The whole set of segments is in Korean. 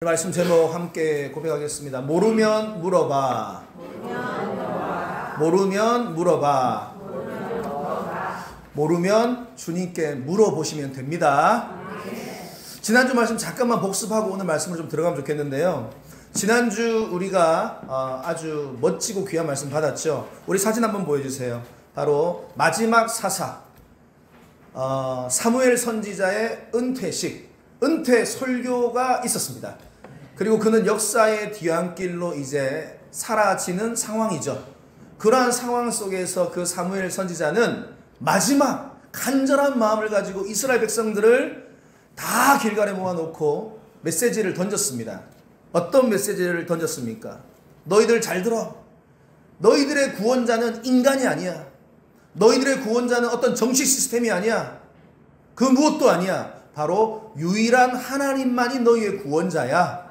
말씀 제목 함께 고백하겠습니다. 모르면 물어봐. 모르면 물어봐. 모르면 주님께 물어보시면 됩니다. 지난주 말씀 잠깐만 복습하고 오늘 말씀을 좀 들어가면 좋겠는데요. 지난주 우리가 아주 멋지고 귀한 말씀 받았죠. 우리 사진 한번 보여주세요. 바로 마지막 사사 사무엘 선지자의 은퇴식, 은퇴 설교가 있었습니다. 그리고 그는 역사의 뒤안길로 이제 사라지는 상황이죠. 그러한 상황 속에서 그 사무엘 선지자는 마지막 간절한 마음을 가지고 이스라엘 백성들을 다 길갈에 모아놓고 메시지를 던졌습니다. 어떤 메시지를 던졌습니까? 너희들 잘 들어. 너희들의 구원자는 인간이 아니야. 너희들의 구원자는 어떤 정식 시스템이 아니야. 그 무엇도 아니야. 바로 유일한 하나님만이 너희의 구원자야.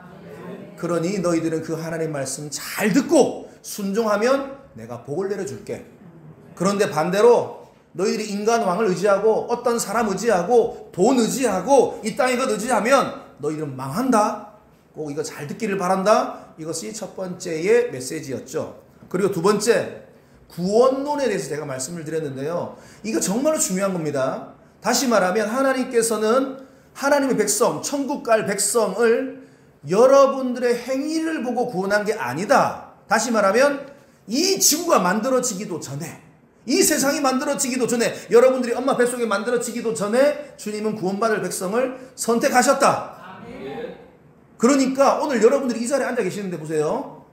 그러니 너희들은 그 하나님 말씀 잘 듣고 순종하면 내가 복을 내려줄게. 그런데 반대로 너희들이 인간 왕을 의지하고 어떤 사람 의지하고 돈 의지하고 이 땅의 것 의지하면 너희들은 망한다. 꼭 이거 잘 듣기를 바란다. 이것이 첫 번째의 메시지였죠. 그리고 두 번째, 구원론에 대해서 제가 말씀을 드렸는데요. 이거 정말로 중요한 겁니다. 다시 말하면 하나님께서는 하나님의 백성, 천국 갈 백성을 여러분들의 행위를 보고 구원한 게 아니다. 다시 말하면 이 지구가 만들어지기도 전에, 이 세상이 만들어지기도 전에, 여러분들이 엄마 뱃속에 만들어지기도 전에 주님은 구원받을 백성을 선택하셨다. 그러니까 오늘 여러분들이 이 자리에 앉아 계시는데 보세요.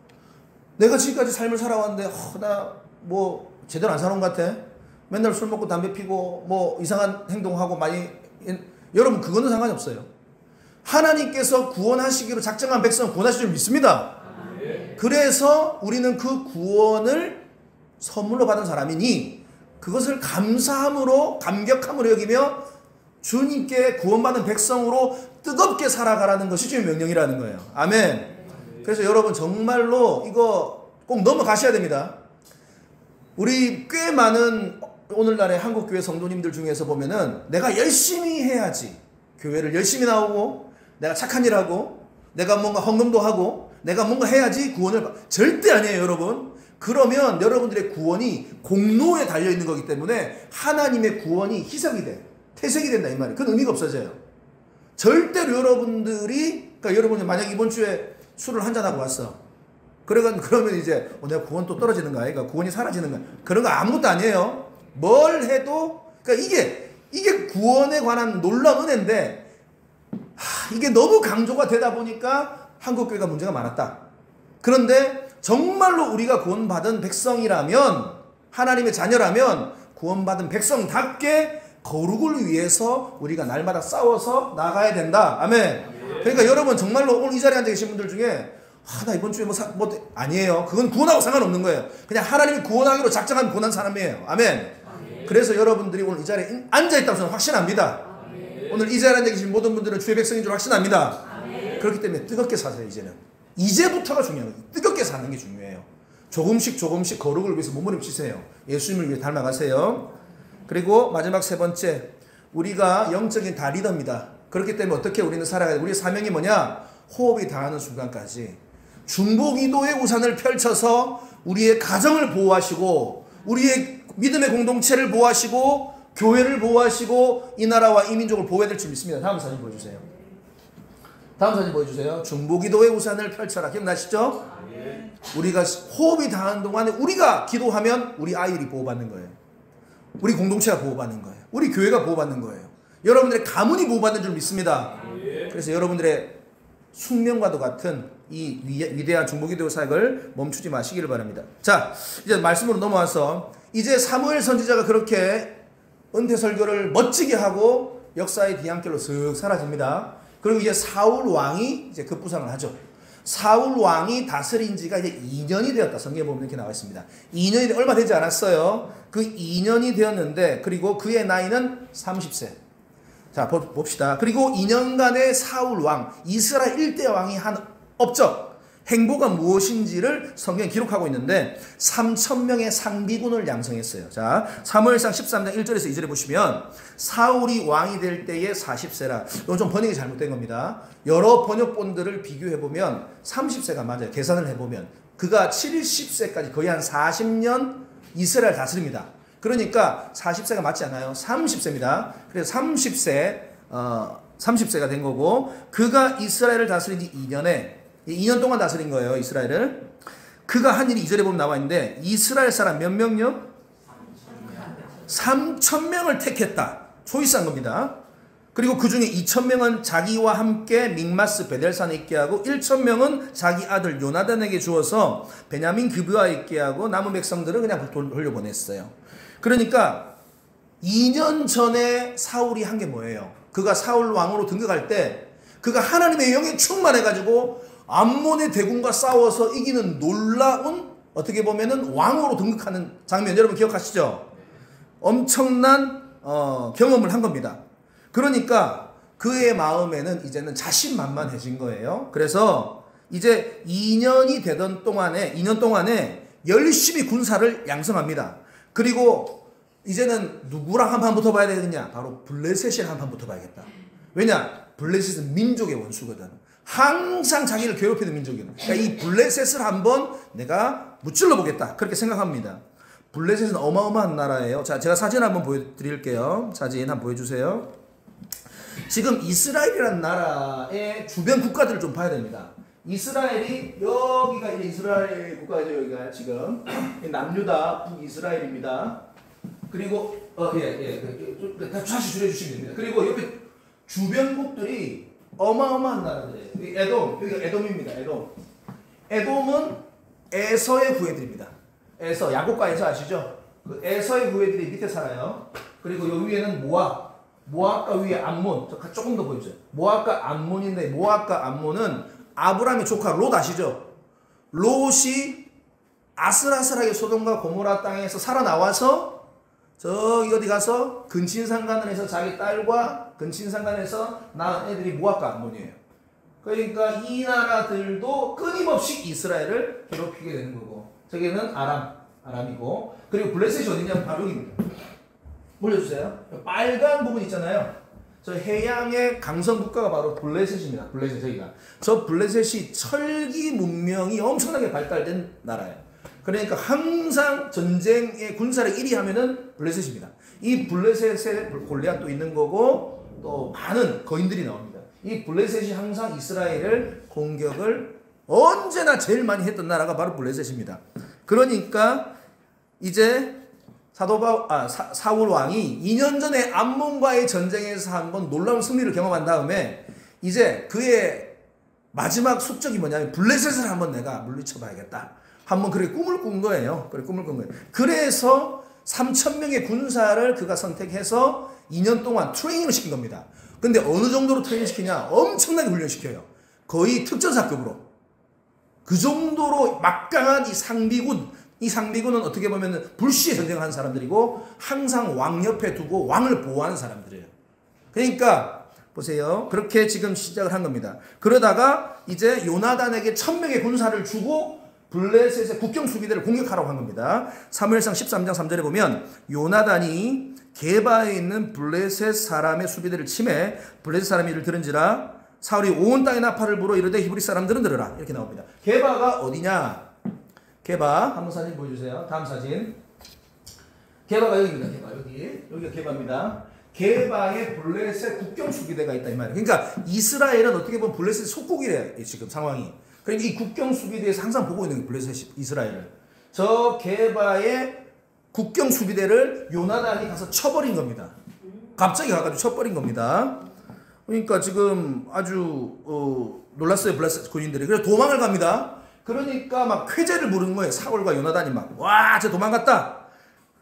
내가 지금까지 삶을 살아왔는데 나 뭐 제대로 안 사는 것 같아. 맨날 술 먹고 담배 피고 뭐 이상한 행동하고 많이. 여러분 그거는 상관이 없어요. 하나님께서 구원하시기로 작정한 백성은 구원하실 줄 믿습니다. 그래서 우리는 그 구원을 선물로 받은 사람이니 그것을 감사함으로 감격함으로 여기며 주님께 구원받은 백성으로 뜨겁게 살아가라는 것이 주님의 명령이라는 거예요. 아멘. 그래서 여러분 정말로 이거 꼭 넘어가셔야 됩니다. 우리 꽤 많은 오늘날의 한국교회 성도님들 중에서 보면은 내가 열심히 해야지, 교회를 열심히 나오고 내가 착한 일 하고 내가 뭔가 헌금도 하고 내가 뭔가 해야지 구원을 절대 아니에요, 여러분. 그러면 여러분들의 구원이 공로에 달려있는 거기 때문에 하나님의 구원이 희석이 돼, 퇴색이 된다 이 말이에요. 그건 의미가 없어져요. 절대로 여러분들이, 그러니까 여러분이 만약 이번 주에 술을 한잔하고 왔어. 그러면 이제 내가 구원 또 떨어지는 거야. 그러니까 구원이 사라지는 거야. 그런 거 아무것도 아니에요. 뭘 해도, 그러니까 이게 구원에 관한 놀라운 은혜인데, 이게 너무 강조가 되다 보니까 한국교회가 문제가 많았다. 그런데 정말로 우리가 구원받은 백성이라면, 하나님의 자녀라면 구원받은 백성답게 거룩을 위해서 우리가 날마다 싸워서 나가야 된다. 아멘. 그러니까 여러분 정말로 오늘 이 자리에 앉아 계신 분들 중에 나 이번 주에 뭐 아니에요. 그건 구원하고 상관없는 거예요. 그냥 하나님이 구원하기로 작정한 구원한 사람이에요. 아멘. 그래서 여러분들이 오늘 이 자리에 앉아있다고 저는 확신합니다. 오늘 이 자리에 앉아 계신 모든 분들은 주의 백성인 줄 확신합니다. 그렇기 때문에 뜨겁게 사세요. 이제부터가 중요해요. 뜨겁게 사는 게 중요해요. 조금씩 거룩을 위해서 몸부림치세요. 예수님을 위해 닮아가세요. 그리고 마지막 세 번째, 우리가 영적인 다 리더입니다. 그렇기 때문에 어떻게 우리는 살아가야 돼? 우리의 사명이 뭐냐? 호흡이 닿는 순간까지 중보기도의 우산을 펼쳐서 우리의 가정을 보호하시고 우리의 믿음의 공동체를 보호하시고 교회를 보호하시고 이 나라와 이 민족을 보호해야 될 줄 믿습니다. 다음 사진 보여주세요. 중보기도의 우산을 펼쳐라. 기억나시죠? 우리가 호흡이 닿는 동안에 우리가 기도하면 우리 아이들이 보호받는 거예요. 우리 공동체가 보호받는 거예요. 우리 교회가 보호받는 거예요. 여러분들의 가문이 보호받는 줄 믿습니다. 그래서 여러분들의 숙명과도 같은 이 위대한 중보기도 사역을 멈추지 마시기를 바랍니다. 자, 이제 말씀으로 넘어와서 이제 사무엘 선지자가 그렇게 은퇴 설교를 멋지게 하고 역사의 뒤안길로 슥 사라집니다. 그리고 이제 사울 왕이 이제 급부상을 하죠. 사울 왕이 다스린 지가 이제 2년이 되었다. 성경에 보면 이렇게 나와 있습니다. 2년이 얼마 되지 않았어요. 그 2년이 되었는데, 그리고 그의 나이는 30세. 자, 봅시다. 그리고 2년간의 사울 왕, 이스라엘 1대 왕이 한 업적, 행보가 무엇인지를 성경에 기록하고 있는데 3,000명의 상비군을 양성했어요. 자, 사무엘상 13장 1절에서 2절에 보시면 사울이 왕이 될 때에 40세라. 이건 좀 번역이 잘못된 겁니다. 여러 번역본들을 비교해보면 30세가 맞아요. 계산을 해보면. 그가 70세까지 거의 한 40년 이스라엘 다스립니다. 그러니까 40세가 맞지 않아요. 30세입니다. 그래서 30세가 된 거고, 그가 이스라엘을 다스린 지 2년 동안 다스린 거예요. 이스라엘을. 그가 한 일이 2절에 보면 나와 있는데 이스라엘 사람 몇 명요? 3,000명을 택했다. 초이스한 겁니다. 그리고 그 중에 2,000명은 자기와 함께 믹마스 베델산에 있게 하고 1,000명은 자기 아들 요나단에게 주어서 베냐민 기브아에 있게 하고 남은 백성들은 그냥 돌려보냈어요. 그러니까 2년 전에 사울이 한 게 뭐예요? 그가 사울 왕으로 등극할 때 그가 하나님의 영에 충만해가지고 암몬의 대군과 싸워서 이기는 놀라운, 어떻게 보면은 왕으로 등극하는 장면 여러분 기억하시죠? 엄청난 경험을 한 겁니다. 그러니까 그의 마음에는 이제는 자신만만해진 거예요. 그래서 이제 2년 동안에 열심히 군사를 양성합니다. 그리고 이제는 누구랑 한판 붙어봐야 되겠냐? 바로 블레셋이랑 한판 붙어봐야겠다. 왜냐? 블레셋은 민족의 원수거든. 항상 자기를 괴롭히는 민족이거든. 그러니까 이 블레셋을 한번 내가 무찔러 보겠다. 그렇게 생각합니다. 블레셋은 어마어마한 나라예요. 자, 제가 사진 한번 보여드릴게요. 사진 한번 보여주세요. 지금 이스라엘이라는 나라의 주변 국가들을 좀 봐야 됩니다. 이스라엘이, 여기가 이제 이스라엘 국가죠. 여기가 지금 남유다 북이스라엘입니다. 그리고 다시 줄여주시면 됩니다. 그리고 옆에 주변국들이 어마어마한 나라들이에요. 여기가 에돔입니다. 에돔은 에서의 후예들입니다. 야곱과 에서 아시죠? 그 에서의 후예들이 밑에 살아요. 그리고 여기 위에는 모압과 위에 암몬. 조금 더 보여주세요. 모압과 암몬인데, 모압과 암몬은 아브라함의 조카 롯 아시죠? 롯이 아슬아슬하게 소돔과 고모라 땅에서 살아나와서 저기 어디 가서 근친상간을 해서 자기 딸과 근친상간에서 낳은 애들이 모압과 암몬이에요. 그러니까 이 나라들도 끊임없이 이스라엘을 괴롭히게 되는 거고, 저기는 아람이고, 그리고 블레셋이 어디냐면 바로 여기입니다. 올려주세요. 빨간 부분 있잖아요. 저 해양의 강성 국가가 바로 블레셋입니다. 블레셋 저기가. 저 블레셋이 철기 문명이 엄청나게 발달된 나라예요. 그러니까 항상 전쟁의 군사를 1위 하면은 블레셋입니다. 이 블레셋에 골리앗도 있는 거고 또 많은 거인들이 나옵니다. 이 블레셋이 항상 이스라엘을 공격을 언제나 제일 많이 했던 나라가 바로 블레셋입니다. 그러니까 이제 사울 왕이 2년 전에 암몬과의 전쟁에서 한번 놀라운 승리를 경험한 다음에 이제 그의 마지막 숙적이 뭐냐면 블레셋을 한번 내가 물리쳐봐야겠다. 한번 그렇게 꿈을 꾼 거예요. 그래서 3,000명의 군사를 그가 선택해서 2년 동안 트레이닝을 시킨 겁니다. 근데 어느 정도로 트레이닝 시키냐? 엄청나게 훈련시켜요. 거의 특전사급으로. 그 정도로 막강한 이 상비군은 어떻게 보면 불시에 전쟁을 한 사람들이고 항상 왕 옆에 두고 왕을 보호하는 사람들이에요. 그러니까 보세요. 그렇게 지금 시작을 한 겁니다. 그러다가 이제 요나단에게 1,000명의 군사를 주고 블레셋의 국경 수비대를 공격하라고 한 겁니다. 사무엘상 13장 3절에 보면 요나단이 게바에 있는 블레셋 사람의 수비대를 침해 블레셋 사람이 이를 들은지라 사울이 온 땅에 나팔을 불어 이르되 히브리 사람들은 들으라. 이렇게 나옵니다. 게바가 어디냐? 게바 한번 사진 보여주세요. 다음 사진. 게바가 여기입니다. 여기가 게바입니다. 게바에 블레셋 국경 수비대가 있다 이 말이에요. 그러니까 이스라엘은 어떻게 보면 블레셋 속국이래요. 지금 상황이. 그러니까 이 국경 수비대에서 항상 보고 있는 게 블레셋 이스라엘을. 저 게바의 국경 수비대를 요나단이 가서 쳐버린 겁니다. 갑자기 가가지고 쳐버린 겁니다. 그러니까 지금 아주 놀랐어요. 블레셋 군인들이. 그래서 도망을 갑니다. 그러니까 막 쾌재를 부르는 거예요. 사울과 요나단이 막 와, 쟤 도망갔다.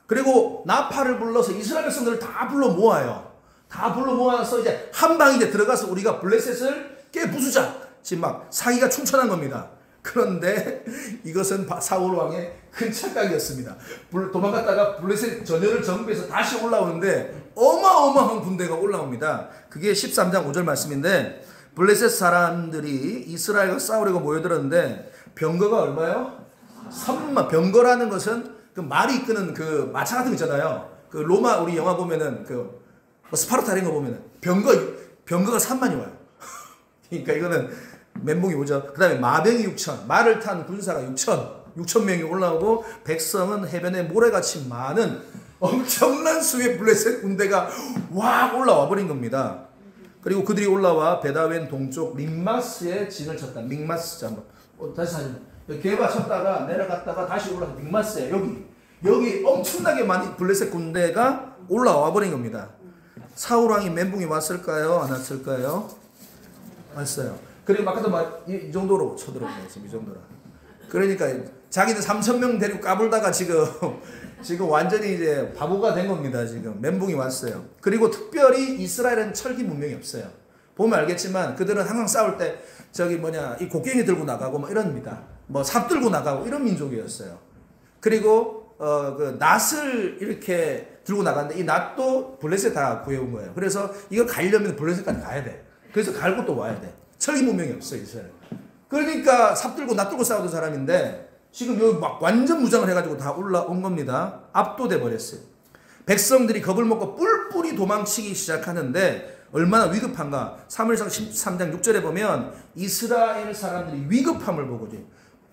그리고 나팔을 불러서 이스라엘 백성들을 다 불러 모아요. 다 불러 모아서 이제 한 방 이제 들어가서 우리가 블레셋을 깨부수자. 지금 막 사기가 충천한 겁니다. 그런데 이것은 사울 왕의 큰 착각이었습니다. 도망갔다가 블레셋 전열을 정비해서 다시 올라오는데 어마어마한 군대가 올라옵니다. 그게 13장 5절 말씀인데 블레셋 사람들이 이스라엘과 싸우려고 모여들었는데 병거가 얼마요? 3만. 병거라는 것은 그 말이 이끄는 그 마차 같은 거 있잖아요. 그 로마 우리 영화 보면은 그 스파르타 이런 거 보면은 병거가 3만이 와요. 그러니까 이거는 멘붕이 오죠. 그 다음에 마병이 6천, 말을 탄 군사가 6천 명이 올라오고 백성은 해변에 모래같이 많은 엄청난 수의 블레셋 군대가 와 올라와 버린 겁니다. 그리고 그들이 올라와 베다웬 동쪽 믹마스에 진을 쳤다. 믹마스 한번 다시 사진. 개바 쳤다가 내려갔다가 다시 올라가 믹마스에 여기 엄청나게 많이 블레셋 군대가 올라와 버린 겁니다. 사울 왕이 멘붕이 왔을까요? 안 왔을까요? 왔어요. 그리고 막 이 정도로 쳐들어오네요. 지금 이 정도로. 그러니까 자기들 3,000명 데리고 까불다가 지금 완전히 이제 바보가 된 겁니다. 지금 멘붕이 왔어요. 그리고 특별히 이스라엘은 철기 문명이 없어요. 보면 알겠지만 그들은 항상 싸울 때 이 곡괭이 들고 나가고 뭐 이럽니다. 뭐 삽 들고 나가고 이런 민족이었어요. 그리고 그 낫을 이렇게 들고 나갔는데 이 낫도 블레셋 다 구해온 거예요. 그래서 이거 가려면 블레셋까지 가야 돼. 그래서 갈고 또 와야 돼. 철기 문명이 없어요, 이스라엘. 그러니까 삽 들고 낫 들고 싸우던 사람인데 지금 여기 막 완전 무장을 해가지고 다 올라온 겁니다. 압도돼 버렸어요. 백성들이 겁을 먹고 뿔뿔이 도망치기 시작하는데 얼마나 위급한가. 사무엘상 13장 6절에 보면 이스라엘 사람들이 위급함을 보고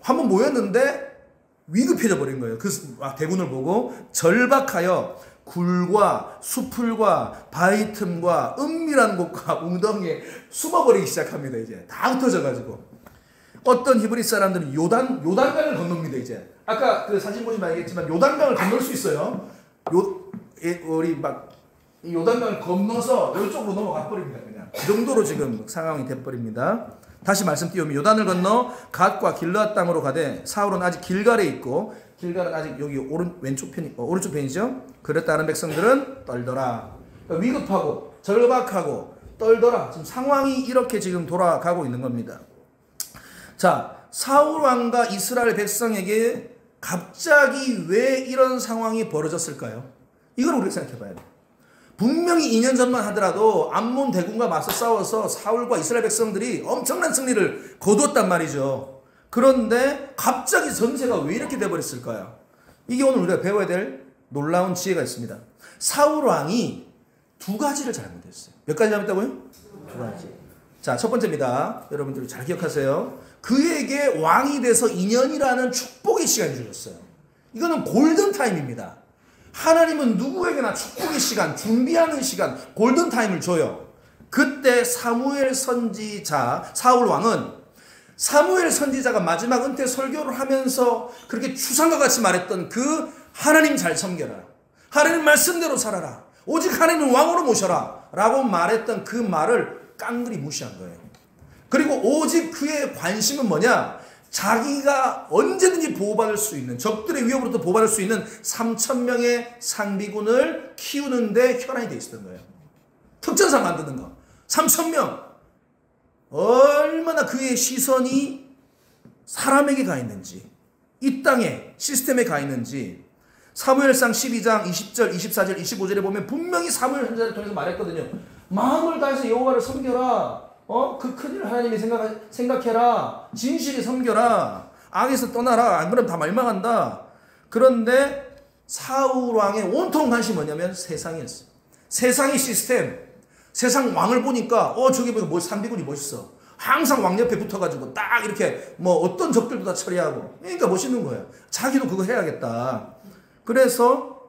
한번 모였는데 위급해져 버린 거예요. 그 대군을 보고 절박하여 굴과 수풀과 바위 틈과 은밀한 곳과 웅덩이에 숨어버리기 시작합니다. 이제 다 흩어져가지고 어떤 히브리 사람들은 요단강을 건넙니다. 이제 아까 그 사진 보시면 알겠지만 요단강을 건널 수 있어요. 우리 막 요단강을 건너서 이쪽으로 넘어가 버립니다. 그냥 그 정도로 지금 상황이 돼버립니다. 다시 말씀 띄우면 요단을 건너 갓과 길르앗 땅으로 가되 사울은 아직 길갈에 있고 길갈은 아직 여기 오른쪽 편이죠. 그랬다는 백성들은 떨더라. 그러니까 위급하고 절박하고 떨더라. 지금 상황이 이렇게 지금 돌아가고 있는 겁니다. 자, 사울 왕과 이스라엘 백성에게 갑자기 왜 이런 상황이 벌어졌을까요? 이걸 우리가 생각해 봐야 돼. 분명히 2년 전만 하더라도 암몬 대군과 맞서 싸워서 사울과 이스라엘 백성들이 엄청난 승리를 거두었단 말이죠. 그런데 갑자기 전세가 왜 이렇게 돼버렸을까요? 이게 오늘 우리가 배워야 될 놀라운 지혜가 있습니다. 사울 왕이 2가지를 잘못했어요. 몇 가지 잘못했다고요? 2가지. 자, 첫 번째입니다. 여러분들 잘 기억하세요. 그에게 왕이 돼서 2년이라는 축복의 시간이 주셨어요. 이거는 골든타임입니다. 하나님은 누구에게나 축복의 시간, 준비하는 시간, 골든타임을 줘요. 그때 사무엘 선지자, 사울 왕은 사무엘 선지자가 마지막 은퇴 설교를 하면서 그렇게 추상과 같이 말했던 그 하나님 잘 섬겨라. 하나님 말씀대로 살아라. 오직 하나님을 왕으로 모셔라. 라고 말했던 그 말을 깡그리 무시한 거예요. 그리고 오직 그의 관심은 뭐냐? 자기가 언제든지 보호받을 수 있는, 적들의 위협으로부터 보호받을 수 있는 3,000명의 상비군을 키우는데 혈안이 되어 있었던 거예요. 특전사 만드는 거. 3,000명. 얼마나 그의 시선이 사람에게 가 있는지, 이 땅에 시스템에 가 있는지. 사무엘상 12장 20절, 24절, 25절에 보면 분명히 사무엘 선지자를 통해서 말했거든요. 마음을 다해서 여호와를 섬겨라. 그 큰일 하나님이 생각해라. 진실히 섬겨라. 악에서 떠나라. 안 그러면 다 멸망한다. 그런데 사울 왕의 온통 관심이 뭐냐면 세상이었어요. 세상의 시스템. 세상 왕을 보니까 저기 보니까 상비군이 멋있어. 항상 왕 옆에 붙어가지고 딱 이렇게 뭐 어떤 적들도 다 처리하고. 그러니까 멋있는 거예요. 자기도 그거 해야겠다. 그래서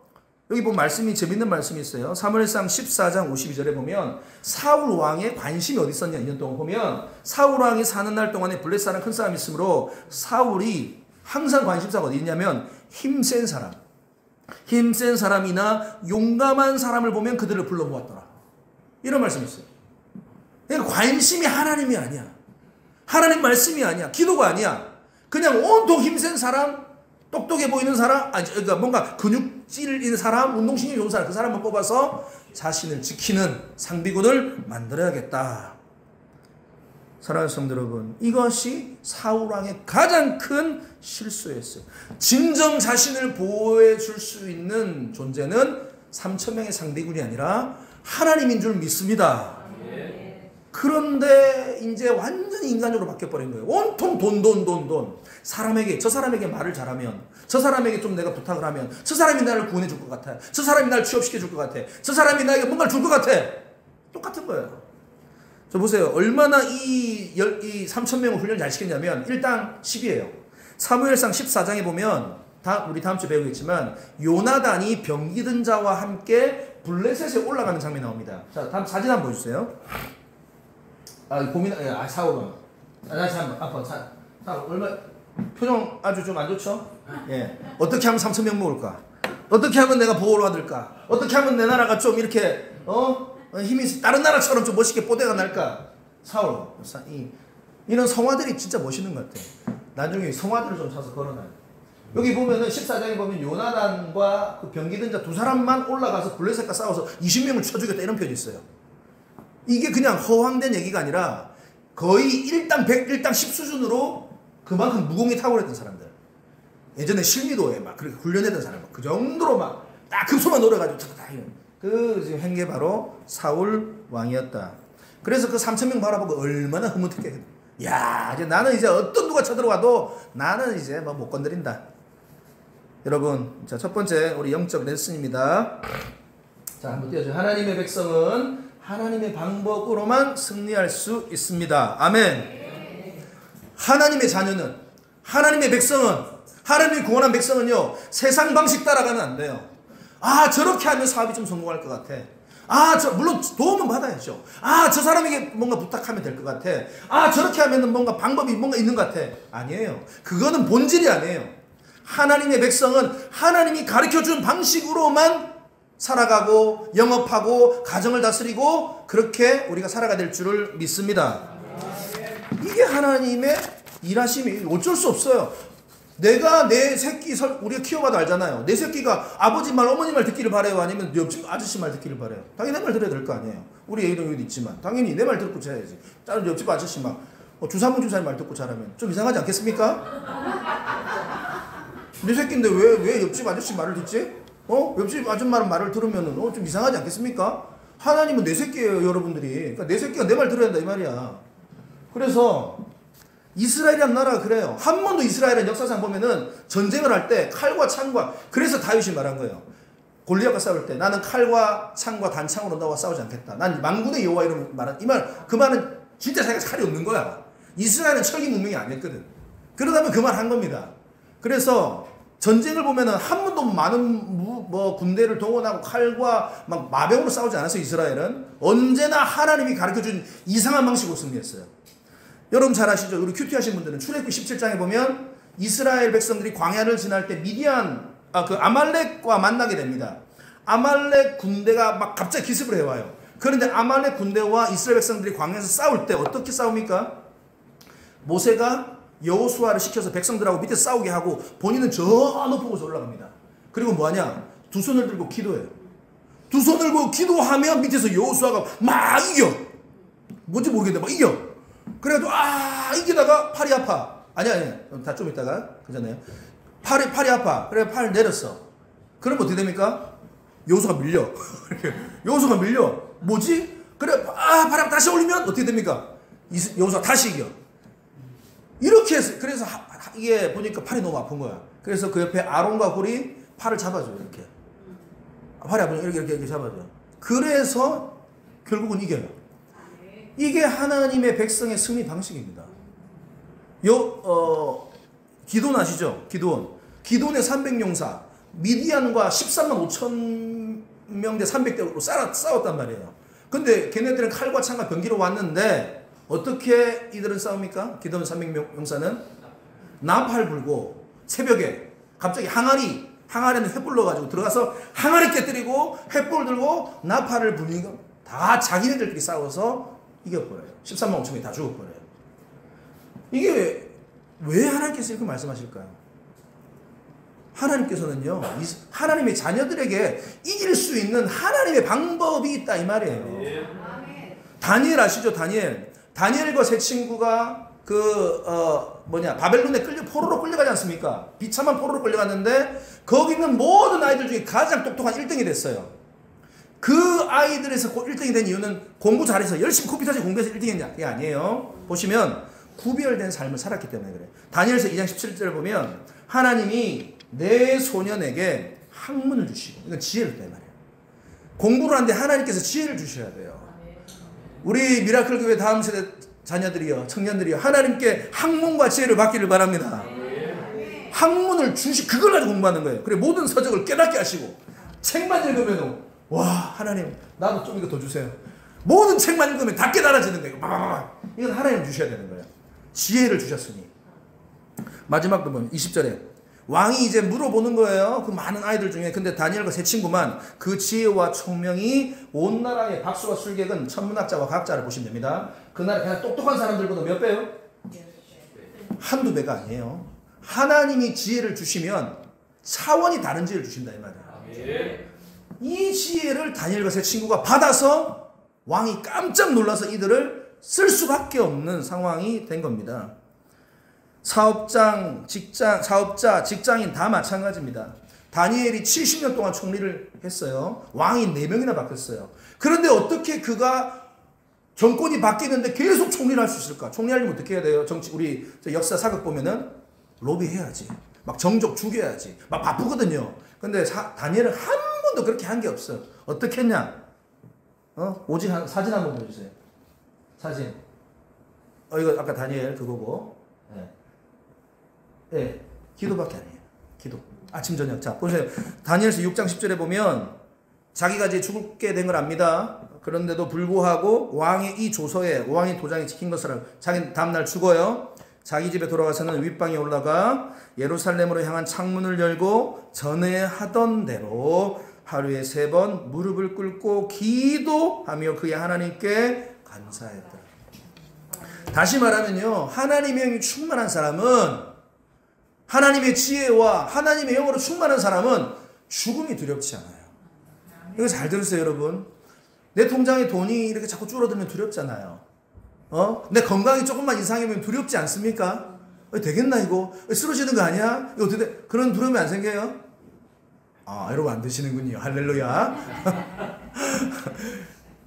여기 보면 말씀이 재밌는 말씀이 있어요. 사무엘상 14장 52절에 보면 사울 왕의 관심이 어디 있었냐 2년 동안 보면 사울 왕이 사는 날 동안에 블레셋이라는 큰 싸움이 있으므로 사울이 항상 관심사가 어디 있냐면 힘센 사람. 힘센 사람이나 용감한 사람을 보면 그들을 불러 모았더라. 이런 말씀이 있어요. 그러니까 관심이 하나님이 아니야. 하나님 말씀이 아니야. 기도가 아니야. 그냥 온통 힘센 사람, 똑똑해 보이는 사람, 그러니까 뭔가 근육질 있는 사람, 운동신경이 좋은 사람, 그 사람만 뽑아서 자신을 지키는 상비군을 만들어야겠다. 사랑하는 성도 여러분, 이것이 사울왕의 가장 큰 실수였어요. 진정 자신을 보호해 줄 수 있는 존재는 3,000명의 상비군이 아니라 하나님인 줄 믿습니다. 그런데 이제 완전히 인간적으로 바뀌어버린 거예요. 온통 돈. 사람에게, 저 사람에게 말을 잘하면, 저 사람에게 좀 내가 부탁을 하면, 저 사람이 나를 구원해 줄 것 같아. 저 사람이 나를 취업시켜 줄 것 같아. 저 사람이 나에게 뭔가를 줄 것 같아. 똑같은 거예요. 저 보세요. 얼마나 이 3,000명을 훈련 잘 시켰냐면 1당 10이에요. 사무엘상 14장에 보면 우리 다음 주에 배우겠지만 요나단이 병기든 자와 함께 블레셋에 올라가는 장면이 나옵니다. 자, 다음 사진 한번 보여주세요. 사울은. 다시 한번. 얼마, 표정 아주 좀 안 좋죠? 예. 어떻게 하면 3,000명 먹을까? 어떻게 하면 내가 보호를 받을까? 어떻게 하면 내 나라가 좀 이렇게, 힘이 다른 나라처럼 좀 멋있게 뽀대가 날까? 사울. 이런 성화들이 진짜 멋있는 것 같아. 나중에 성화들을 좀 사서 걸어놔요. 여기 보면은 14장에 보면 요나단과 그 병기든 자 두 사람만 올라가서 블레셋과 싸워서 20명을 쳐죽였다 이런 표현이 있어요. 이게 그냥 허황된 얘기가 아니라 거의 1당 100, 1당 10 수준으로 그만큼 무공이 탁월했던 사람들. 예전에 실미도에 막 그렇게 훈련했던 사람, 그 정도로 막 딱 급소만 노려가지고 그 지금 한 게 바로 사울 왕이었다. 그래서 그 3,000명 바라보고 얼마나 흐뭇했겠냐. 야, 이제 나는 이제 어떤 누가 쳐들어와도 나는 이제 뭐 못 건드린다. 여러분, 자, 첫 번째 우리 영적 레슨입니다. 자, 한번 띄워줘요. 하나님의 백성은 하나님의 방법으로만 승리할 수 있습니다. 아멘. 하나님의 자녀는, 하나님의 백성은, 하나님이 구원한 백성은요, 세상 방식 따라가면 안 돼요. 저렇게 하면 사업이 좀 성공할 것 같아. 물론 도움은 받아야죠. 저 사람에게 뭔가 부탁하면 될 것 같아. 저렇게 하면은 뭔가 방법이 뭔가 있는 것 같아. 아니에요. 그거는 본질이 아니에요. 하나님의 백성은 하나님이 가르쳐준 방식으로만 살아가고 영업하고 가정을 다스리고 그렇게 우리가 살아가야 될 줄을 믿습니다. 이게 하나님의 일하심이 어쩔 수 없어요. 내가 내 새끼 우리가 키워봐도 알잖아요. 내 새끼가 아버지 말 어머니 말 듣기를 바라요? 아니면 옆집 아저씨 말 듣기를 바라요? 당연히 내 말 들어야 될 거 아니에요. 우리 애도 여기 있지만 당연히 내 말 듣고 자야지. 다른 옆집 아저씨 막 주사문 주사님 말 듣고 자라면 좀 이상하지 않겠습니까? 내 새끼인데 왜 옆집 아저씨 말을 듣지? 옆집 아줌마 말을 들으면 좀 이상하지 않겠습니까? 하나님은 내 새끼예요, 여러분들이. 그러니까 내 새끼가 내 말 들어야 한다 이 말이야. 그래서 이스라엘이란 나라가 그래요. 한 번도 이스라엘은 역사상 보면은 전쟁을 할 때 칼과 창과, 그래서 다윗이 말한 거예요. 골리앗과 싸울 때 나는 칼과 창과 단창으로 너와 싸우지 않겠다. 난 만군의 여호와 이름 말한 그 말은 진짜 자기가 칼이 없는 거야. 이스라엘은 철기 문명이 아니었거든. 그러다면 그 말 한 겁니다. 그래서 전쟁을 보면은 한 번도 많은 군대를 동원하고 칼과 막 마병으로 싸우지 않았어요. 이스라엘은 언제나 하나님이 가르쳐준 이상한 방식으로 승리했어요. 여러분 잘 아시죠? 우리 큐티 하신 분들은 출애굽기 17장에 보면 이스라엘 백성들이 광야를 지날 때 그 아말렉과 만나게 됩니다. 아말렉 군대가 막 갑자기 기습을 해와요. 그런데 아말렉 군대와 이스라엘 백성들이 광야에서 싸울 때 어떻게 싸웁니까? 모세가 여호수아를 시켜서 백성들하고 밑에 싸우게 하고 본인은 저 높은 곳에 올라갑니다. 그리고 뭐하냐? 두 손을 들고 기도해요. 두 손을 들고 기도하면 밑에서 여호수아가 막 이겨. 뭔지 모르겠는데 막 이겨. 그래도 이기다가 팔이 아파. 아니 다 좀 있다가 그잖아요. 팔이 아파. 그래 팔 내렸어. 그럼 어떻게 됩니까? 여호수아가 밀려. 여호수아가 밀려. 뭐지? 그래 팔 다시 올리면 어떻게 됩니까? 여호수아가 다시 이겨. 이렇게 해서 그래서 이게 보니까 팔이 너무 아픈 거야. 그래서 그 옆에 아론과 홀이 팔을 잡아줘요. 이렇게 팔이 아프면 이렇게 잡아줘요. 그래서 결국은 이겨요. 이게 하나님의 백성의 승리 방식입니다. 기도원 아시죠? 기도원의 300용사 미디안과 13만 5천 명대 300대로 싸웠단 말이에요. 근데 걔네들은 칼과 창과 병기로 왔는데 어떻게 이들은 싸웁니까? 기도원 300용사는 나팔 불고 새벽에 갑자기 항아리에는 횃불 넣어가지고 들어가서 항아리 깨뜨리고 횃불 들고 나팔을 불리니까 다 자기네들끼리 싸워서 이겨버려요. 13만 5천 명이 다 죽어버려요. 이게 왜 하나님께서 이렇게 말씀하실까요? 하나님께서는요, 하나님의 자녀들에게 이길 수 있는 하나님의 방법이 있다 이 말이에요. 다니엘 아시죠? 다니엘과 세 친구가 바벨론에 포로로 끌려가지 않습니까? 비참한 포로로 끌려갔는데 거기 있는 모든 아이들 중에 가장 똑똑한 1등이 됐어요. 그 아이들에서 1등이 된 이유는 공부 잘해서 열심히 컴퓨터에서 공부해서 1등했냐? 그게 아니에요. 보시면 구별된 삶을 살았기 때문에 그래요. 다니엘서 2장 17절을 보면 하나님이 내 소년에게 학문을 주시고, 이건 지혜를 줬단 말이에요. 공부를 하는데 하나님께서 지혜를 주셔야 돼요. 우리 미라클 교회 다음 세대 자녀들이요, 청년들이요, 하나님께 학문과 지혜를 받기를 바랍니다. 학문을 그걸 가지고 공부하는 거예요. 그래, 모든 서적을 깨닫게 하시고, 책만 읽으면 와, 하나님 나도 좀 이거 더 주세요. 모든 책만 읽으면 다 깨달아지는 거예요. 이건 하나님 주셔야 되는 거예요. 지혜를 주셨으니. 마지막 부분 20절에 왕이 이제 물어보는 거예요. 그 많은 아이들 중에. 근데 다니엘과 세 친구만 그 지혜와 총명이 온 나라의 박수와 술객은 천문학자와 과학자를 보시면 됩니다. 그 나라 그냥 똑똑한 사람들보다 몇 배요? 한두 배가 아니에요. 하나님이 지혜를 주시면 차원이 다른 지혜를 주신다 이 말이에요. 이 지혜를 다니엘과 세 친구가 받아서 왕이 깜짝 놀라서 이들을 쓸 수밖에 없는 상황이 된 겁니다. 사업자, 직장인 다 마찬가지입니다. 다니엘이 70년 동안 총리를 했어요. 왕이 4명이나 바뀌었어요. 그런데 어떻게 그가 정권이 바뀌는데 계속 총리를 할 수 있을까? 총리하려면 어떻게 해야 돼요? 우리 역사 사극 보면은 로비해야지. 막 정적 죽여야지. 막 바쁘거든요. 근데 다니엘은 한 번도 그렇게 한 게 없어. 어떻게 했냐? 오직 사진 한번 보여주세요. 사진. 이거 아까 다니엘 그거고. 네. 기도밖에 아니에요. 기도. 아침 저녁. 자, 보세요. 다니엘서 6장 10절에 보면 자기가 이제 죽게 된 걸 압니다. 그런데도 불구하고 왕의 이 조서에 왕의 도장이 찍힌 것을 자기 다음날 죽어요. 자기 집에 돌아가서는 윗방에 올라가 예루살렘으로 향한 창문을 열고 전에 하던 대로 하루에 3번 무릎을 꿇고 기도하며 그의 하나님께 감사했다. 다시 말하면요, 하나님의 영이 충만한 사람은, 하나님의 지혜와 하나님의 영으로 충만한 사람은 죽음이 두렵지 않아요. 이거 잘 들으세요, 여러분. 내 통장에 돈이 이렇게 자꾸 줄어들면 두렵잖아요. 내 건강이 조금만 이상하면 두렵지 않습니까? 되겠나 이거? 쓰러지는 거 아니야? 이거 어떻게 돼? 그런 두려움이 안 생겨요? 여러분 안 드시는군요. 할렐루야.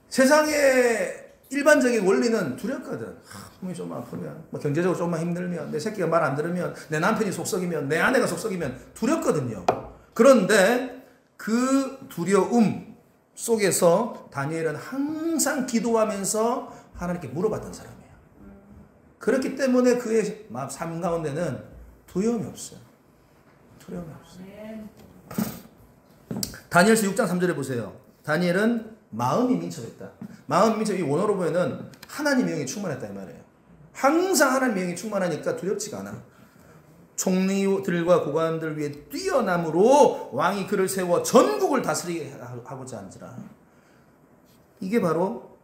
세상의 일반적인 원리는 두렵거든. 몸이 좀 아프면, 경제적으로 조금만 힘들면, 내 새끼가 말 안 들으면, 내 남편이 속썩이면, 내 아내가 속썩이면 두렵거든요. 그런데 그 두려움 속에서 다니엘은 항상 기도하면서 하나님께 물어봤던 사람이에요. 그렇기 때문에 그의 삶 가운데는 두려움이 없어요. 두려움이 없어요. 다니엘서 6장 3절에 보세요. 다니엘은 마음이 민첩했다. 마음이 민첩, 이 원어로 보면은 하나님의 영이 충만했다 이 말이에요. 항상 하나님의 영이 충만하니까 두렵지가 않아. 총리들과 고관들 위에 뛰어남으로 왕이 그를 세워 전국을 다스리게 하고자 한지라. 이게 바로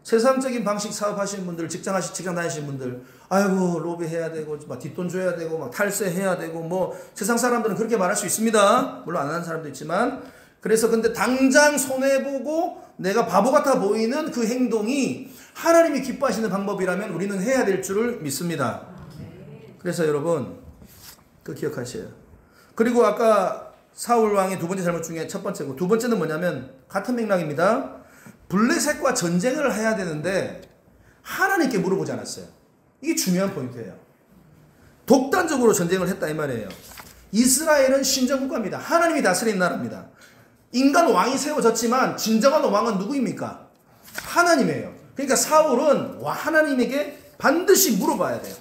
세상적인 방식 사업하시는 분들, 직장 다니시는 분들, 아이고 로비 해야 되고 막 뒷돈 줘야 되고 막 탈세해야 되고 뭐 세상 사람들은 그렇게 말할 수 있습니다. 물론 안 하는 사람도 있지만, 그래서 근데 당장 손해보고 내가 바보 같아 보이는 그 행동이 하나님이 기뻐하시는 방법이라면 우리는 해야 될 줄을 믿습니다. 그래서 여러분 그 기억하셔요. 그리고 아까 사울 왕의 두 번째 잘못 중에 첫 번째고, 두 번째는 뭐냐면 같은 맥락입니다. 블레셋과 전쟁을 해야 되는데 하나님께 물어보지 않았어요. 이게 중요한 포인트예요. 독단적으로 전쟁을 했다 이 말이에요. 이스라엘은 신정국가입니다. 하나님이 다스리는 나라입니다. 인간 왕이 세워졌지만 진정한 왕은 누구입니까? 하나님이에요. 그러니까 사울은 하나님에게 반드시 물어봐야 돼요.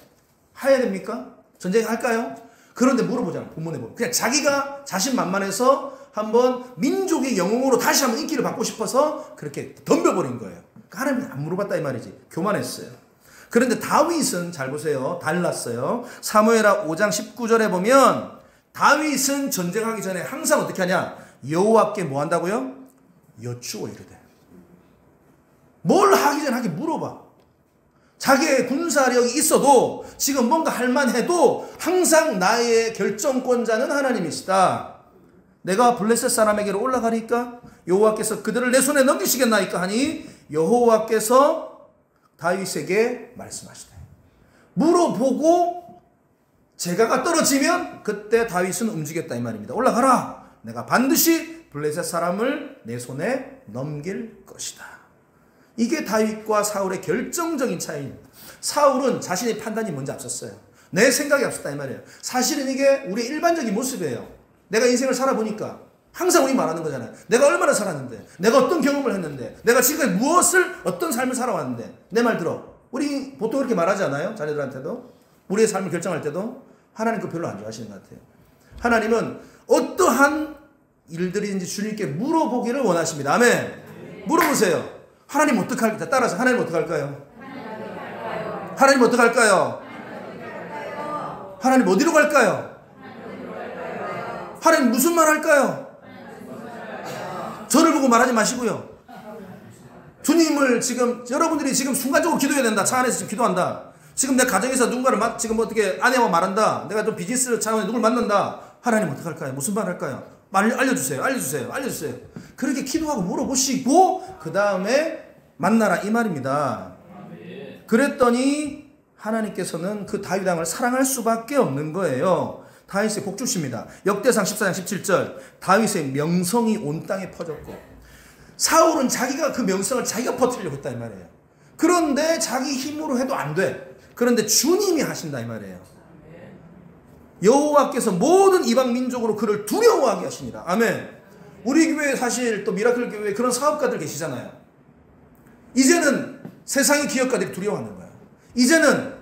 해야 됩니까? 전쟁할까요? 그런데 물어보잖아요. 본문에 보면 그냥 자기가 자신만만해서 한번 민족의 영웅으로 다시 한번 인기를 받고 싶어서 그렇게 덤벼버린 거예요. 하나님이 안 물어봤다 이 말이지. 교만했어요. 그런데 다윗은 잘 보세요. 달랐어요. 사무엘하 5장 19절에 보면 다윗은 전쟁하기 전에 항상 어떻게 하냐? 여호와께 뭐 한다고요? 여쭈어 이르되. 뭘 하기 전에 하게 물어봐. 자기의 군사력이 있어도 지금 뭔가 할만해도 항상 나의 결정권자는 하나님이시다. 내가 블레셋 사람에게로 올라가니까 여호와께서 그들을 내 손에 넘기시겠나이까 하니 여호와께서 다윗에게 말씀하시다. 물어보고 제가가 떨어지면 그때 다윗은 움직였다 이 말입니다. 올라가라. 내가 반드시 블레셋 사람을 내 손에 넘길 것이다. 이게 다윗과 사울의 결정적인 차이입니다. 사울은 자신의 판단이 먼저 앞섰어요. 내 생각이 앞섰다 이 말이에요. 사실은 이게 우리의 일반적인 모습이에요. 내가 인생을 살아보니까 항상 우리 말하는 거잖아요. 내가 얼마나 살았는데, 내가 어떤 경험을 했는데, 내가 지금까지 무엇을 어떤 삶을 살아왔는데. 내 말 들어. 우리 보통 그렇게 말하지 않아요? 자녀들한테도. 우리의 삶을 결정할 때도. 하나님 그거 별로 안 좋아하시는 것 같아요. 하나님은 어떠한 일들인지 주님께 물어보기를 원하십니다. 아멘. 물어보세요. 하나님 어떡할까요? 따라서 하나님 어떡할까요? 하나님 어떡할까요? 하나님 어디로 갈까요? 하나님 무슨 말 할까요? 저를 보고 말하지 마시고요. 주님을 지금 여러분들이 지금 순간적으로 기도해야 된다. 차 안에서 지금 기도한다. 지금 내 가정에서 누군가를 지금 어떻게 아내와 말한다. 내가 좀 비즈니스 차원에 누굴 만난다. 하나님 어떡할까요? 무슨 말 할까요? 알려주세요. 알려주세요. 알려주세요. 그렇게 기도하고 물어보시고 그 다음에 만나라 이 말입니다. 그랬더니 하나님께서는 그 다윗 왕을 사랑할 수밖에 없는 거예요. 다윗의 복 주십니다. 역대상 14장 17절 다윗의 명성이 온 땅에 퍼졌고 사울은 자기가 그 명성을 자기가 퍼뜨리려고 했다 이 말이에요. 그런데 자기 힘으로 해도 안 돼. 그런데 주님이 하신다 이 말이에요. 여호와께서 모든 이방 민족으로 그를 두려워하게 하시니라. 아멘. 우리 교회에 사실 또 미라클 교회에 그런 사업가들 계시잖아요. 이제는 세상의 기업가들이 두려워하는 거야. 이제는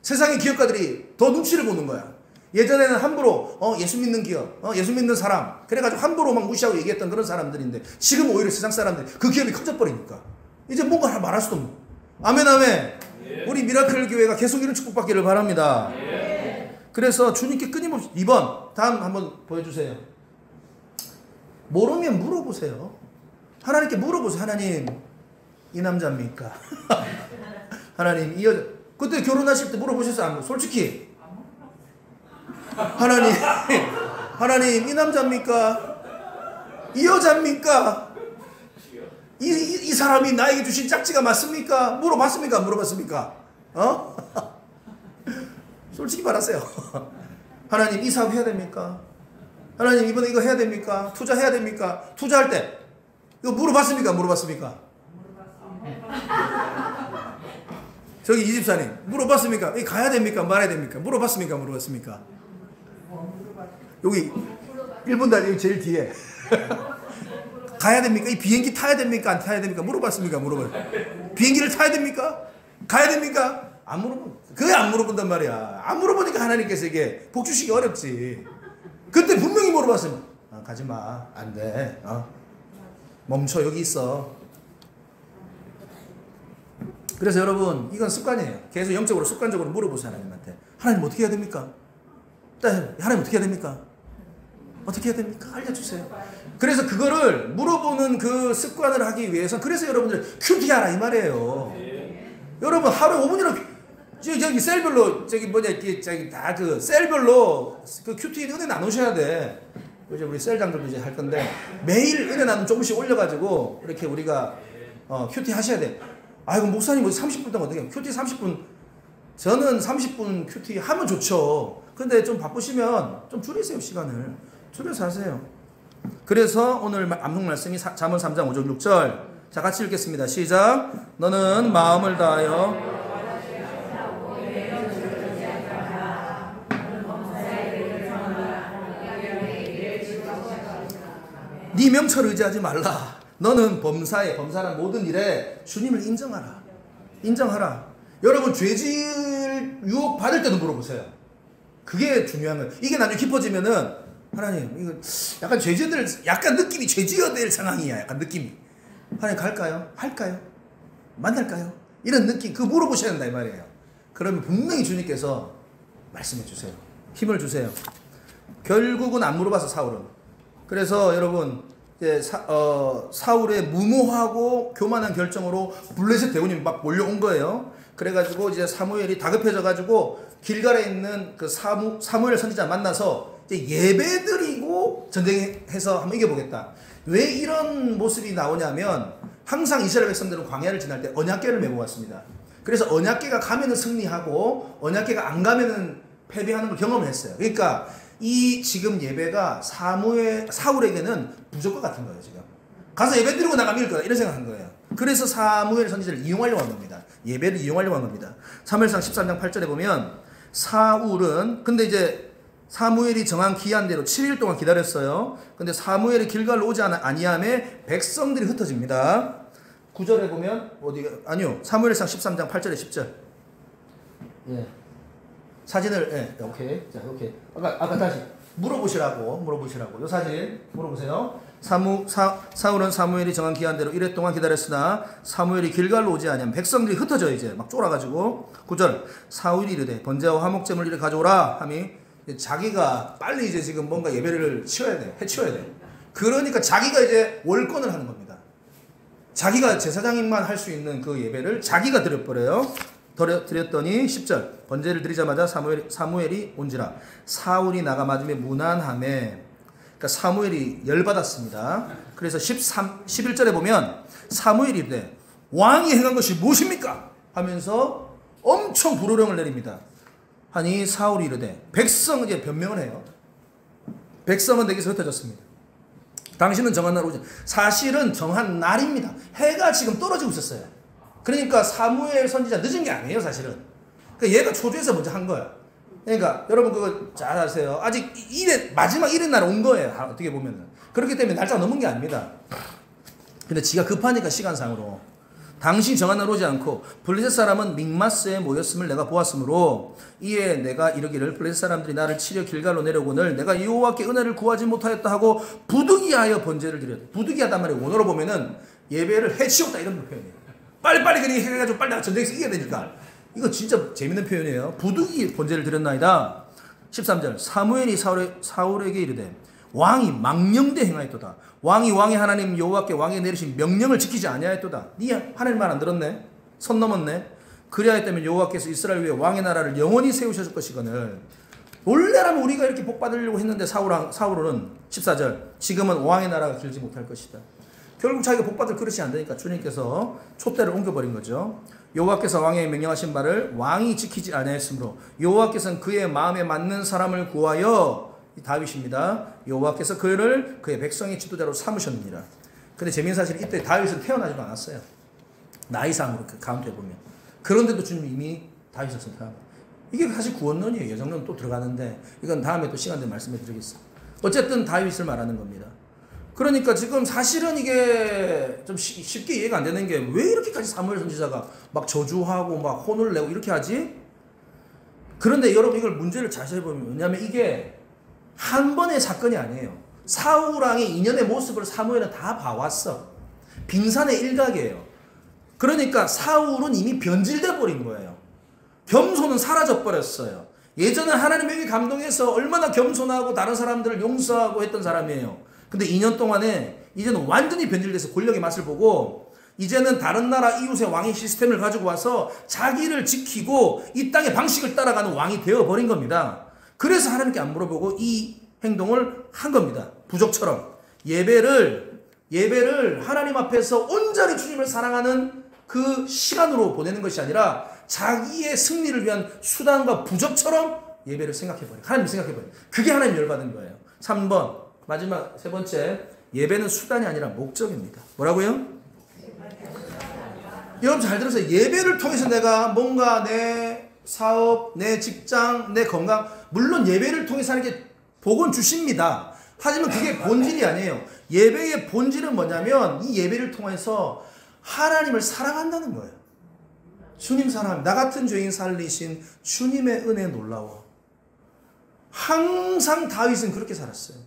세상의 기업가들이 더 눈치를 보는 거야. 예전에는 함부로 예수 믿는 기업, 예수 믿는 사람 그래가지고 함부로 막 무시하고 얘기했던 그런 사람들인데 지금 오히려 세상 사람들이 그 기업이 커져버리니까 이제 뭔가 하나 말할 수도 없는. 아멘 아멘. 예. 우리 미라클 교회가 계속 이런 축복받기를 바랍니다. 예. 그래서 주님께 끊임없이 2번 다음 한번 보여주세요. 모르면 물어보세요. 하나님께 물어보세요. 하나님 이 남자입니까? 하나님 이 여자 그때 결혼하실 때 물어보셨어요? 솔직히 하나님 이 남자입니까? 이 여자입니까? 이 사람이 나에게 주신 짝지가 맞습니까? 물어봤습니까? 물어봤습니까? 솔직히 말하세요. 하나님 이 사업 해야 됩니까? 하나님 이번에 이거 해야 됩니까? 투자해야 됩니까? 투자할 때 이거 물어봤습니까? 물어봤습니까? 저기 이 집사님 물어봤습니까? 이 가야 됩니까? 말아야 됩니까? 물어봤습니까? 물어봤습니까? 여기 1분 달 여기 제일 뒤에 가야 됩니까? 이 비행기 타야 됩니까? 안 타야 됩니까? 물어봤습니까? 물어봐요. 비행기를 타야 됩니까? 가야 됩니까? 안 물어본 그게 안 물어본단 말이야. 안 물어보니까 하나님께서 이게 복 주시기 어렵지. 그때 분명히 물어봤으면 가지마 안돼 멈춰 여기 있어. 그래서 여러분 이건 습관이에요. 계속 영적으로 습관적으로 물어보세요. 하나님한테 하나님 어떻게 해야 됩니까? 하나님 어떻게 해야 됩니까? 어떻게 해야 됩니까? 알려주세요. 그래서 그거를 물어보는 그 습관을 하기 위해서 그래서 여러분들 큐티 하라 이 말이에요. 여러분 하루에 5분이라도 저기 셀별로 저기 다 그 셀별로 그 큐티 은혜 나누셔야 돼. 이제 우리 셀장들도 이제 할 건데 매일 은혜 나눔 조금씩 올려가지고 이렇게 우리가 큐티 하셔야 돼. 아이고 목사님 30분 동안 어떻게 큐티 30분 저는 30분 큐티 하면 좋죠. 근데 좀 바쁘시면 좀 줄이세요. 시간을 줄여서 하세요. 그래서 오늘 암송 말씀이 잠언 3장 5절 6절 자 같이 읽겠습니다. 시작. 너는 마음을 다하여 네 명철을 의지하지 말라. 너는 범사란 모든 일에 주님을 인정하라. 여러분 죄질 유혹 받을 때도 물어보세요. 그게 중요한 거예요. 이게 나중에 깊어지면은 하나님 이거 약간 약간 느낌이 죄지어야 될 상황이야. 약간 느낌이 하나님 갈까요? 할까요? 만날까요? 이런 느낌 그거 물어보셔야 된다 이 말이에요. 그러면 분명히 주님께서 말씀해 주세요. 힘을 주세요. 결국은 안 물어봐서 사울은. 그래서 여러분 이제 사울의 무모하고 교만한 결정으로 블레셋 대군이 막 몰려온 거예요. 그래가지고 이제 사무엘이 다급해져가지고 길갈에 있는 그 사무엘 선지자 만나서 이제 예배드리고 전쟁해서 한번 이겨보겠다. 왜 이런 모습이 나오냐면 항상 이스라엘 백성들은 광야를 지날 때 언약궤를 메고 왔습니다. 그래서 언약궤가 가면은 승리하고 언약궤가 안 가면은 패배하는 걸 경험을 했어요. 그러니까 이 지금 예배가 사울에게는 부족과 같은 거예요. 지금 가서 예배 드리고 나가면 이길 거다 이런 생각한 거예요. 그래서 사무엘 선지자를 이용하려고 한 겁니다. 예배를 이용하려고 한 겁니다. 사무엘상 13장 8절에 보면 사울은 근데 이제 사무엘이 정한 기한대로 7일 동안 기다렸어요. 근데 사무엘이 길갈로 오지 아니함에 백성들이 흩어집니다. 9절에 보면 아니요. 사무엘상 13장 8절에 10절. 예. 사진을 오케이. 자, 오케이. 아까 다시 물어보시라고. 요 사진 물어보세요. 사울은 사무엘이 정한 기한대로 1회 동안 기다렸으나 사무엘이 길갈로 오지 아니하면 백성들이 흩어져 이제 막 쫄아가지고 9절 사울이 이르되 번제와 화목제물 이래 가져오라 하니 자기가 빨리 이제 지금 뭔가 예배를 해치워야 돼. 그러니까 자기가 이제 월권을 하는 겁니다. 자기가 제사장님만 할 수 있는 그 예배를 자기가 드려버려요. 드렸더니 10절 번제를 드리자마자 사무엘이 온지라 사울이 나가 맞으며 무난함에 그러니까 사무엘이 열받았습니다. 그래서 11절에 보면 사무엘이 이르되 왕이 행한 것이 무엇입니까? 하면서 엄청 불호령을 내립니다. 하니 사울이 이르되 백성은 이제 변명을 해요. 백성은 내게서 흩어졌습니다. 당신은 정한 날 오지. 사실은 정한 날입니다. 해가 지금 떨어지고 있었어요. 그러니까 사무엘 선지자 늦은 게 아니에요, 사실은. 그러니까 얘가 초조해서 먼저 한 거야. 그러니까 여러분 그거 잘 아세요. 아직 마지막 일의 날 온 거예요. 어떻게 보면은. 그렇기 때문에 날짜가 넘은 게 아닙니다. 근데 지가 급하니까 시간상으로 당신이 정한 날 오지 않고 블레셋 사람은 믹마스에 모였음을 내가 보았으므로 이에 내가 이르기를 블레셋 사람들이 나를 치려 길갈로 내려오거늘 내가 여호와께 은혜를 구하지 못하였다 하고 부득이하여 번제를 드렸다. 부득이하단 말이에요. 원어로 보면은 예배를 해치웠다 이런 표현이에요. 빨리빨리 그렇게 해가지고 빨리 전쟁에서 이겨야 되니까. 이거 진짜 재밌는 표현이에요. 부득이 번제를 드렸나이다. 13절 사무엘이 사울에게 이르되 왕이 망령되 행하였도다. 왕이 왕의 하나님 여호와께 왕에 내리신 명령을 지키지 아니하였도다. 니 하나님 말 안 들었네. 선 넘었네. 그리하였다면 여호와께서 이스라엘 위에 왕의 나라를 영원히 세우셨을 것이거늘. 원래라면 우리가 이렇게 복 받으려고 했는데 사울은 14절 지금은 왕의 나라가 길지 못할 것이다. 결국 자기가 복 받을 그릇이 안 되니까 주님께서 촛대를 옮겨버린 거죠. 여호와께서 왕에게 명령하신 바를 왕이 지키지 아니하였으므로 여호와께서는 그의 마음에 맞는 사람을 구하여 다윗입니다. 여호와께서 그를 그의 백성의 지도자로 삼으셨느니라. 근데 재미있는 사실은 이때 다윗은 태어나지도 않았어요. 나이상으로 카운트해보면. 그런데도 주님이 이미 다윗을 선택합니다. 이게 사실 구원론이에요. 여정론 또 들어가는데 이건 다음에 또 시간 되면 말씀해 드리겠습니다. 어쨌든 다윗을 말하는 겁니다. 그러니까 지금 사실은 이게 좀 쉽게 이해가 안 되는 게 왜 이렇게까지 사무엘 선지자가 막 저주하고 막 혼을 내고 이렇게 하지? 그런데 여러분 이걸 문제를 자세히 보면 왜냐하면 이게 한 번의 사건이 아니에요. 사울왕의 인연의 모습을 사무엘은 다 봐왔어. 빙산의 일각이에요. 그러니까 사울은 이미 변질돼 버린 거예요. 겸손은 사라져 버렸어요. 예전에 하나님에게 감동해서 얼마나 겸손하고 다른 사람들을 용서하고 했던 사람이에요. 근데 2년 동안에 이제는 완전히 변질돼서 권력의 맛을 보고 이제는 다른 나라 이웃의 왕의 시스템을 가지고 와서 자기를 지키고 이 땅의 방식을 따라가는 왕이 되어버린 겁니다. 그래서 하나님께 안 물어보고 이 행동을 한 겁니다. 부족처럼 예배를 하나님 앞에서 온전히 주님을 사랑하는 그 시간으로 보내는 것이 아니라 자기의 승리를 위한 수단과 부족처럼 예배를 생각해버려요. 하나님 생각해버려요. 그게 하나님 열받은 거예요. 3번 마지막 세 번째 예배는 수단이 아니라 목적입니다. 뭐라고요? 여러분 잘 들으세요. 예배를 통해서 내가 뭔가 내 사업, 내 직장, 내 건강 물론 예배를 통해서 하는 게 복은 주십니다. 하지만 그게 본질이 아니에요. 예배의 본질은 뭐냐면 이 예배를 통해서 하나님을 사랑한다는 거예요. 주님 사랑합니다. 나 같은 죄인 살리신 주님의 은혜 놀라워. 항상 다윗은 그렇게 살았어요.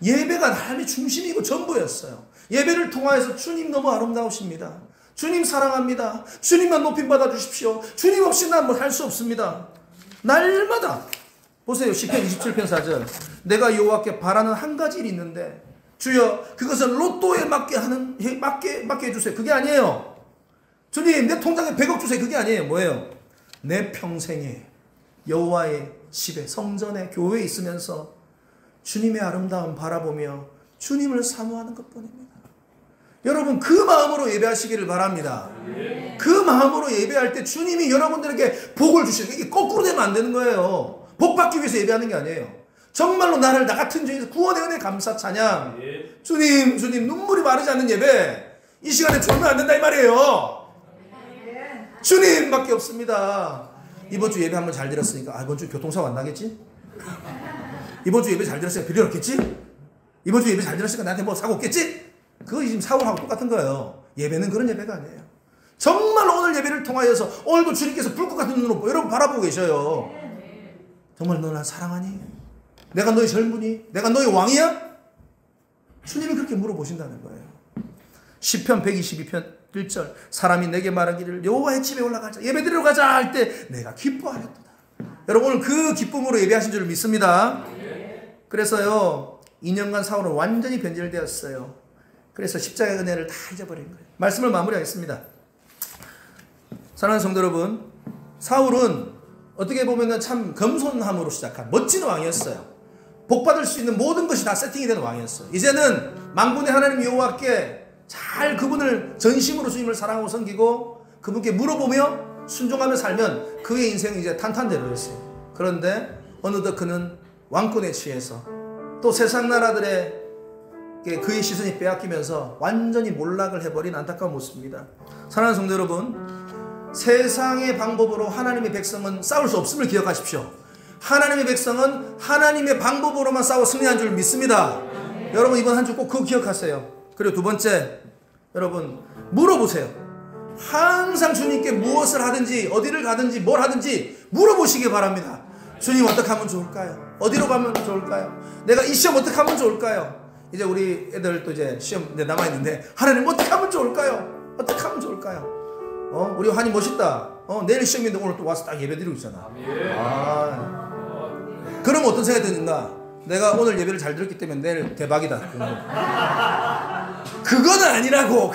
예배가 삶의 중심이고 전부였어요. 예배를 통하여서 주님 너무 아름다우십니다. 주님 사랑합니다. 주님만 높임 받아 주십시오. 주님 없이 난 뭐 할 수 없습니다. 날마다 보세요. 시편 27편 4절 내가 여호와께 바라는 한 가지 일이 있는데 주여 그것은 로또에 맞게 해주세요. 그게 아니에요. 주님 내 통장에 100억 주세요. 그게 아니에요. 뭐예요? 내 평생에 여호와의 집에 성전에 교회에 있으면서 주님의 아름다움 바라보며 주님을 사모하는 것뿐입니다. 여러분 그 마음으로 예배하시기를 바랍니다. 그 마음으로 예배할 때 주님이 여러분들에게 복을 주시는 이게 거꾸로 되면 안 되는 거예요. 복 받기 위해서 예배하는 게 아니에요. 정말로 나를 나 같은 죄에서 구원의 은혜 감사 찬양. 주님 눈물이 마르지 않는 예배 이 시간에 주면 안 된다 이 말이에요. 주님밖에 없습니다. 이번 주 예배 한번 잘 드렸으니까 이번 주 교통사고 안 나겠지? 이번 주 예배 잘 들었으니까 비리 없겠지? 이번 주 예배 잘 들었으니까 나한테 뭐 사고 없겠지? 그거 지금 사고하고 똑같은 거예요. 예배는 그런 예배가 아니에요. 정말 오늘 예배를 통하여서 오늘도 주님께서 불꽃 같은 눈으로 여러분 바라보고 계셔요. 정말 너 날 사랑하니? 내가 너의 젊은이? 내가 너의 왕이야? 주님이 그렇게 물어보신다는 거예요. 시편 122편 1절 사람이 내게 말하기를 여호와의 집에 올라가자 예배드리러 가자 할 때 내가 기뻐하겠도다. 여러분 오늘 그 기쁨으로 예배하신 줄 믿습니다. 그래서요 2년간 사울은 완전히 변질되었어요. 그래서 십자가의 은혜를 다 잊어버린 거예요. 말씀을 마무리하겠습니다. 사랑하는 성도 여러분, 사울은 어떻게 보면 참 겸손함으로 시작한 멋진 왕이었어요. 복받을 수 있는 모든 것이 다 세팅이 된 왕이었어요. 이제는 만군의 하나님 여호와께 잘 그분을 전심으로 주님을 사랑하고 섬기고 그분께 물어보며 순종하며 살면 그의 인생은 이제 탄탄대로였어요. 그런데 어느덧 그는 왕권에 취해서 또 세상 나라들의 그의 시선이 빼앗기면서 완전히 몰락을 해버린 안타까운 모습입니다. 사랑하는 성도 여러분, 세상의 방법으로 하나님의 백성은 싸울 수 없음을 기억하십시오. 하나님의 백성은 하나님의 방법으로만 싸워 승리한 줄 믿습니다. 여러분 이번 한 주 꼭 그거 기억하세요. 그리고 두 번째, 여러분 물어보세요. 항상 주님께 무엇을 하든지 어디를 가든지 뭘 하든지 물어보시기 바랍니다. 주님 어떻게 하면 좋을까요? 어디로 가면 좋을까요? 내가 이 시험 어떻게 하면 좋을까요? 이제 우리 애들도 이제 시험 남아있는데 하나님 어떻게 하면 좋을까요? 어떻게 하면 좋을까요? 우리 환이 멋있다. 내일 시험인데 오늘 또 와서 딱 예배드리고 있잖아. 그럼 어떤 생각이 드는가? 내가 오늘 예배를 잘 들었기 때문에 내일 대박이다. 그거는 아니라고.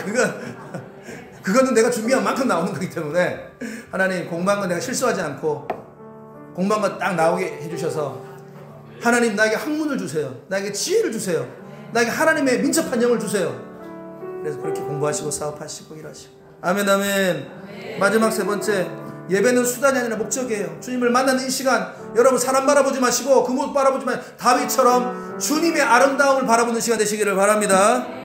그거는 내가 준비한 만큼 나오는 거기 때문에 하나님 공부한 건 내가 실수하지 않고 공부한 거 딱 나오게 해주셔서 하나님 나에게 학문을 주세요. 나에게 지혜를 주세요. 나에게 하나님의 민첩한 영을 주세요. 그래서 그렇게 공부하시고 사업하시고 일하시고 아멘 아멘. 마지막 세 번째, 예배는 수단이 아니라 목적이에요. 주님을 만나는 이 시간 여러분 사람 바라보지 마시고 그 모습 바라보지 마시고 다윗처럼 주님의 아름다움을 바라보는 시간 되시기를 바랍니다.